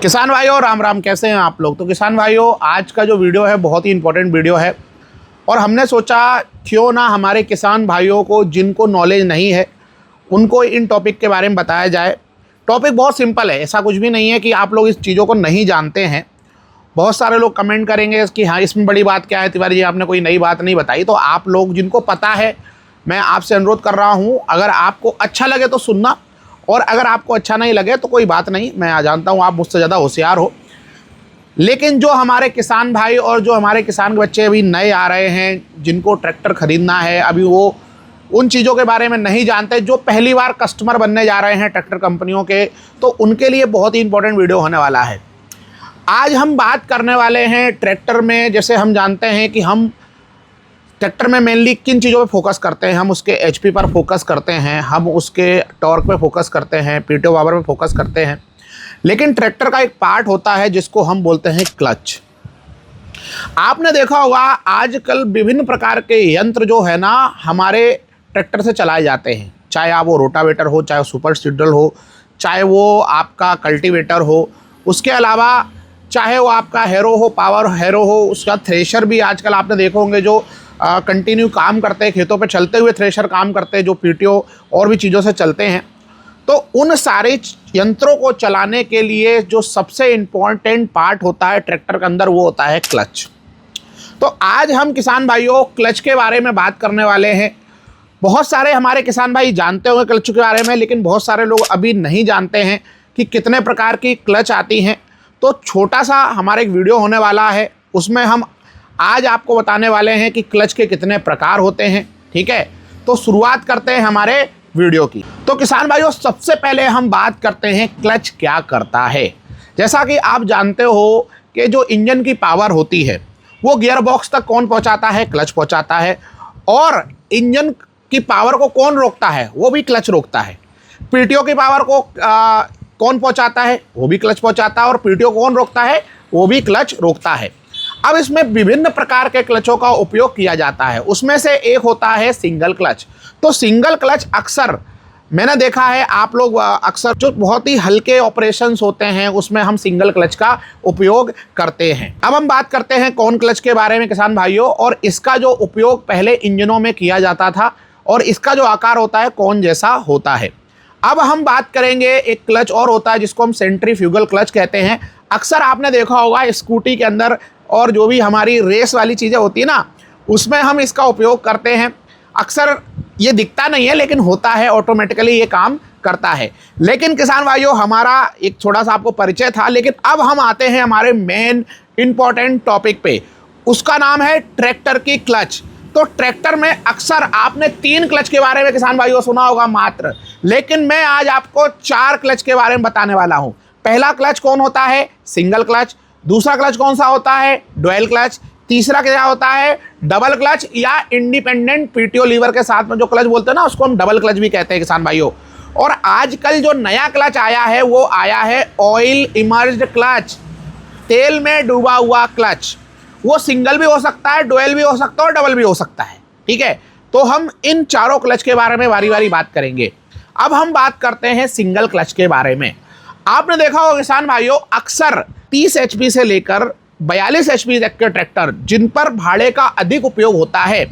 किसान भाइयों राम राम, कैसे हैं आप लोग। तो किसान भाइयों, आज का जो वीडियो है बहुत ही इंपॉर्टेंट वीडियो है और हमने सोचा क्यों ना हमारे किसान भाइयों को जिनको नॉलेज नहीं है उनको इन टॉपिक के बारे में बताया जाए। टॉपिक बहुत सिंपल है, ऐसा कुछ भी नहीं है कि आप लोग इस चीज़ों को नहीं जानते हैं। बहुत सारे लोग कमेंट करेंगे कि हाँ इसमें बड़ी बात क्या है तिवारी जी, आपने कोई नई बात नहीं बताई। तो आप लोग जिनको पता है, मैं आपसे अनुरोध कर रहा हूँ, अगर आपको अच्छा लगे तो सुनना और अगर आपको अच्छा नहीं लगे तो कोई बात नहीं। मैं जानता हूँ आप मुझसे ज़्यादा होशियार हो, लेकिन जो हमारे किसान भाई और जो हमारे किसान के बच्चे अभी नए आ रहे हैं जिनको ट्रैक्टर ख़रीदना है, अभी वो उन चीज़ों के बारे में नहीं जानते, जो पहली बार कस्टमर बनने जा रहे हैं ट्रैक्टर कंपनियों के, तो उनके लिए बहुत ही इंपॉर्टेंट वीडियो होने वाला है। आज हम बात करने वाले हैं ट्रैक्टर में। जैसे हम जानते हैं कि हम ट्रैक्टर में मेनली किन चीज़ों पे फोकस करते हैं। हम उसके एचपी पर फोकस करते हैं, हम उसके टॉर्क पे फोकस करते हैं, पीटीओ पावर पे फोकस करते हैं। लेकिन ट्रैक्टर का एक पार्ट होता है जिसको हम बोलते हैं क्लच। आपने देखा होगा आजकल विभिन्न प्रकार के यंत्र जो है ना हमारे ट्रैक्टर से चलाए जाते हैं, चाहे आप वो रोटावेटर हो, चाहे वो सुपर सीडर हो, चाहे वो आपका कल्टीवेटर हो, उसके अलावा चाहे वो आपका हैरो हो, पावर हैरो हो, उसका थ्रेशर भी आजकल आपने देखे होंगे जो कंटिन्यू काम करते हैं, खेतों पे चलते हुए थ्रेशर काम करते हैं, जो पीटीओ और भी चीज़ों से चलते हैं। तो उन सारे यंत्रों को चलाने के लिए जो सबसे इम्पोर्टेंट पार्ट होता है ट्रैक्टर के अंदर, वो होता है क्लच। तो आज हम किसान भाइयों क्लच के बारे में बात करने वाले हैं। बहुत सारे हमारे किसान भाई जानते होंगे क्लच के बारे में, लेकिन बहुत सारे लोग अभी नहीं जानते हैं कि कितने प्रकार की क्लच आती हैं। तो छोटा सा हमारा एक वीडियो होने वाला है, उसमें हम आज आपको बताने वाले हैं कि क्लच के कितने प्रकार होते हैं। ठीक है, तो शुरुआत करते हैं हमारे वीडियो की। तो किसान भाइयों, सबसे पहले हम बात करते हैं क्लच क्या करता है। जैसा कि आप जानते हो कि जो इंजन की पावर होती है वो गियर बॉक्स तक कौन पहुंचाता है? क्लच पहुंचाता है। और इंजन की पावर को कौन रोकता है? वो भी क्लच रोकता है। पीटीओ की पावर को कौन पहुंचाता है? वो भी क्लच पहुंचाता है। और पीटीओ कौन रोकता है? वो भी क्लच रोकता है। अब इसमें विभिन्न प्रकार के क्लचों का उपयोग किया जाता है, उसमें से एक होता है सिंगल क्लच। तो सिंगल क्लच अक्सर मैंने देखा है आप लोग अक्सर जो बहुत ही हल्के ऑपरेशंस होते हैं उसमें हम सिंगल क्लच का उपयोग करते हैं। अब हम बात करते हैं कौन क्लच के बारे में किसान भाइयों, और इसका जो उपयोग पहले इंजनों में किया जाता था और इसका जो आकार होता है कौन जैसा होता है। अब हम बात करेंगे एक क्लच और होता है जिसको हम सेंट्रीफ्यूगल क्लच कहते हैं। अक्सर आपने देखा होगा स्कूटी के अंदर और जो भी हमारी रेस वाली चीज़ें होती है ना, उसमें हम इसका उपयोग करते हैं। अक्सर ये दिखता नहीं है लेकिन होता है, ऑटोमेटिकली ये काम करता है। लेकिन किसान भाइयों, हमारा एक थोड़ा सा आपको परिचय था, लेकिन अब हम आते हैं हमारे मेन इंपॉर्टेंट टॉपिक पे। उसका नाम है ट्रैक्टर की क्लच। तो ट्रैक्टर में अक्सर आपने 3 क्लच के बारे में किसान भाइयों सुना होगा मात्र, लेकिन मैं आज आपको 4 क्लच के बारे में बताने वाला हूँ। पहला क्लच कौन होता है? Single clutch. दूसरा क्लच कौन सा होता है? Dual clutch. तीसरा क्या होता है? डबल क्लच, या इंडिपेंडेंट पीटीओ लीवर के साथ में जो क्लच बोलते हैं ना, उसको हम डबल क्लच भी कहते हैं किसान भाइयों। और आजकल जो नया क्लच आया है वो आया है ऑयल इमर्ज्ड क्लच, तेल में डूबा हुआ क्लच। वो सिंगल भी हो सकता है, डुअल भी हो सकता है और डबल भी हो सकता है। ठीक है, तो हम इन चारों क्लच के बारे में बारी बारी बात करेंगे। अब हम बात करते हैं सिंगल क्लच के बारे में। आपने देखा होगा किसान भाइयों, अक्सर 30 एचपी से लेकर 42 एचपी तक के ट्रैक्टर जिन पर भाड़े का अधिक उपयोग होता है,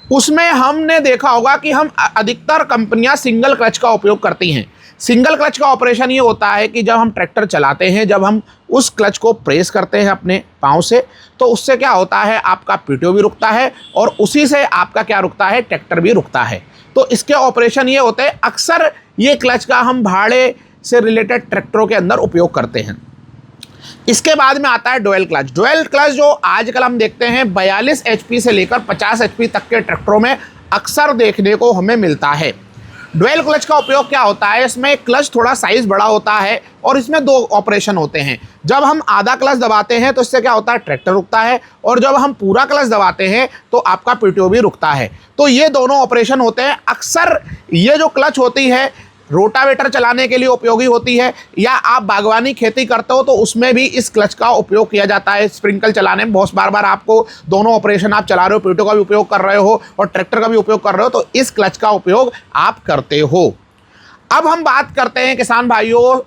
उसमें हमने देखा होगा कि हम अधिकतर कंपनियां सिंगल क्लच का उपयोग करती हैं। सिंगल क्लच का ऑपरेशन ये होता है कि जब हम ट्रैक्टर चलाते हैं, जब हम उस क्लच को प्रेस करते हैं अपने पाँव से, तो उससे क्या होता है, आपका पीटीओ भी रुकता है और उसी से आपका क्या रुकता है, ट्रैक्टर भी रुकता है। तो इसके ऑपरेशन ये होते हैं। अक्सर ये क्लच का हम भाड़े से रिलेटेड ट्रैक्टरों के अंदर उपयोग करते हैं। इसके बाद में आता है डुअल क्लच। डुअल क्लच जो आजकल हम देखते हैं 42 एचपी से लेकर 50 एचपी तक के ट्रैक्टरों में अक्सर देखने को हमें मिलता है। डुअल क्लच का उपयोग क्या होता है? इसमें क्लच थोड़ा साइज बड़ा होता है और इसमें 2 ऑपरेशन होते हैं। जब हम आधा क्लच दबाते हैं तो इससे क्या होता है, ट्रैक्टर रुकता है, और जब हम पूरा क्लच दबाते हैं तो आपका पीटीओ भी रुकता है। तो ये दोनों ऑपरेशन होते हैं। अक्सर ये जो क्लच होती है रोटावेटर चलाने के लिए उपयोगी होती है, या आप बागवानी खेती करते हो तो उसमें भी इस क्लच का उपयोग किया जाता है। स्प्रिंकल चलाने में बहुत बार आपको दोनों ऑपरेशन आप चला रहे हो, पीटीओ का भी उपयोग कर रहे हो और ट्रैक्टर का भी उपयोग कर रहे हो, तो इस क्लच का उपयोग आप करते हो। अब हम बात करते हैं किसान भाइयों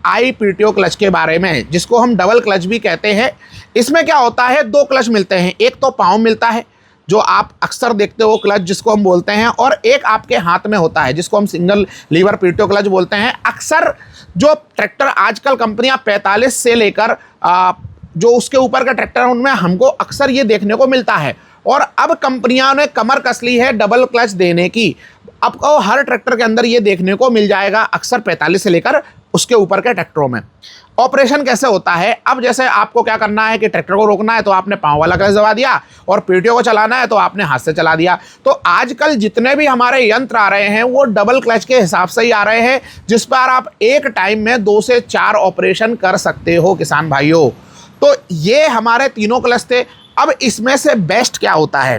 IPTO क्लच के बारे में, जिसको हम डबल क्लच भी कहते हैं। इसमें क्या होता है, दो क्लच मिलते हैं, एक तो पाँव मिलता है जो आप अक्सर देखते हो क्लच जिसको हम बोलते हैं, और एक आपके हाथ में होता है जिसको हम सिंगल लीवर PTO क्लच बोलते हैं। अक्सर जो ट्रैक्टर आजकल कंपनियां 45 से लेकर जो उसके ऊपर का ट्रैक्टर है उनमें हमको अक्सर ये देखने को मिलता है, और अब कंपनियों ने कमर कस ली है डबल क्लच देने की। आपको हर ट्रैक्टर के अंदर ये देखने को मिल जाएगा, अक्सर 45 से लेकर उसके ऊपर के ट्रैक्टरों में। ऑपरेशन कैसे होता है, अब जैसे आपको क्या करना है कि ट्रैक्टर को रोकना है तो आपने पाँव वाला क्लच दबा दिया, और PTO को चलाना है तो आपने हाथ से चला दिया। तो आजकल जितने भी हमारे यंत्र आ रहे हैं वो डबल क्लच के हिसाब से ही आ रहे हैं, जिस पर आप एक टाइम में 2 से 4 ऑपरेशन कर सकते हो किसान भाइयों। तो ये हमारे तीनों क्लच थे। अब इसमें से बेस्ट क्या होता है,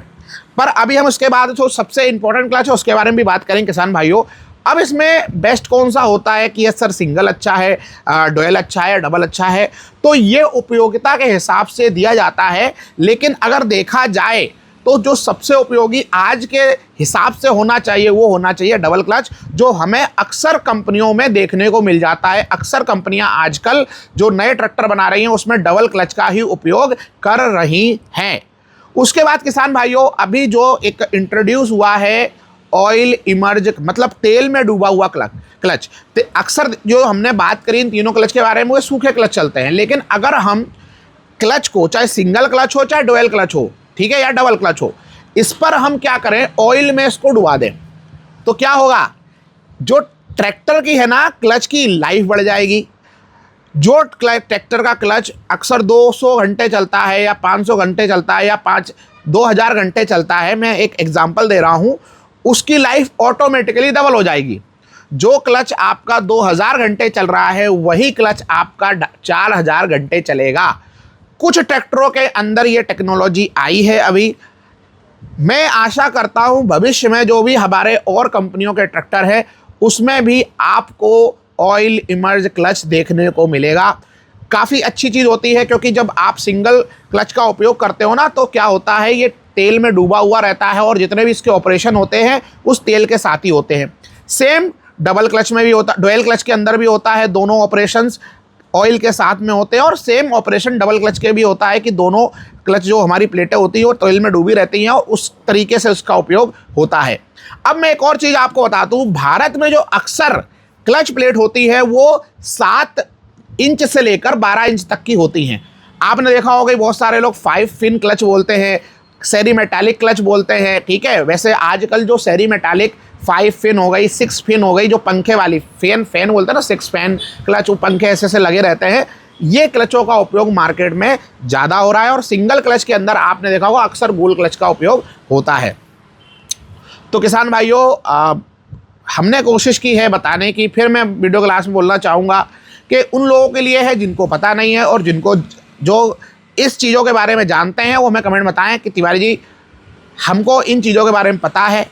पर अभी हम उसके बाद जो सबसे इंपॉर्टेंट क्लच है उसके बारे में भी बात करेंगे किसान भाइयों। अब इसमें बेस्ट कौन सा होता है कि यस सर सिंगल अच्छा है, डुअल अच्छा है, डबल अच्छा है, तो ये उपयोगिता के हिसाब से दिया जाता है। लेकिन अगर देखा जाए तो जो सबसे उपयोगी आज के हिसाब से होना चाहिए वो होना चाहिए डबल क्लच, जो हमें अक्सर कंपनियों में देखने को मिल जाता है। अक्सर कंपनियां आजकल जो नए ट्रैक्टर बना रही हैं उसमें डबल क्लच का ही उपयोग कर रही हैं। उसके बाद किसान भाइयों अभी जो एक इंट्रोड्यूस हुआ है ऑयल इमर्ज, मतलब तेल में डूबा हुआ क्लच। अक्सर जो हमने बात करी इन तीनों क्लच के बारे में वो सूखे क्लच चलते हैं, लेकिन अगर हम क्लच को चाहे सिंगल क्लच हो चाहे डुअल क्लच हो, ठीक है, या डबल क्लच हो, इस पर हम क्या करें, ऑयल में इसको डुबा दें, तो क्या होगा, जो ट्रैक्टर की है ना क्लच की लाइफ बढ़ जाएगी। जो ट्रैक्टर का क्लच अक्सर 200 घंटे चलता है या 500 घंटे चलता है या 2000 घंटे चलता है, मैं एक एग्जांपल दे रहा हूँ, उसकी लाइफ ऑटोमेटिकली डबल हो जाएगी। जो क्लच आपका 2000 घंटे चल रहा है वही क्लच आपका 4000 घंटे चलेगा। कुछ ट्रैक्टरों के अंदर ये टेक्नोलॉजी आई है अभी। मैं आशा करता हूँ भविष्य में जो भी हमारे और कंपनियों के ट्रैक्टर है उसमें भी आपको ऑयल इमर्ज क्लच देखने को मिलेगा। काफ़ी अच्छी चीज़ होती है, क्योंकि जब आप सिंगल क्लच का उपयोग करते हो ना तो क्या होता है, ये तेल में डूबा हुआ रहता है और जितने भी इसके ऑपरेशन होते हैं उस तेल के साथ ही होते हैं। सेम डबल क्लच में भी होता, डुअल क्लच के अंदर भी होता है, दोनों ऑपरेशंस ऑयल के साथ में होते हैं, और सेम ऑपरेशन डबल क्लच के भी होता है कि दोनों क्लच जो हमारी प्लेटें होती हैं वो तेल में डूबी रहती हैं, और उस तरीके से उसका उपयोग होता है। अब मैं एक और चीज़ आपको बता दूँ, भारत में जो अक्सर क्लच प्लेट होती है वो 7 इंच से लेकर 12 इंच तक की होती हैं। आपने देखा होगा कि बहुत सारे लोग 5 फिन क्लच बोलते हैं, सेरी मेटालिक क्लच बोलते हैं, ठीक है। वैसे आजकल जो सेरी मेटालिक 5 फिन हो गई, 6 फिन हो गई, जो पंखे वाली फैन बोलते हैं ना, 6 फैन क्लच, वो पंखे ऐसे लगे रहते हैं, ये क्लचों का उपयोग मार्केट में ज़्यादा हो रहा है। और सिंगल क्लच के अंदर आपने देखा होगा अक्सर गोल क्लच का उपयोग होता है। तो किसान भाइयों हमने कोशिश की है बताने की, फिर मैं वीडियो क्लास में बोलना चाहूँगा कि उन लोगों के लिए है जिनको पता नहीं है, और जिनको जो इस चीज़ों के बारे में जानते हैं वो हमें कमेंट बताएं कि तिवारी जी हमको इन चीज़ों के बारे में पता है,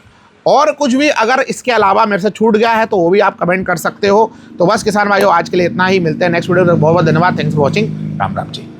और कुछ भी अगर इसके अलावा मेरे से छूट गया है तो वो भी आप कमेंट कर सकते हो। तो बस किसान भाइयों आज के लिए इतना ही, मिलते हैं नेक्स्ट वीडियो में। बहुत बहुत धन्यवाद, thanks for watching, Ram Ram ji.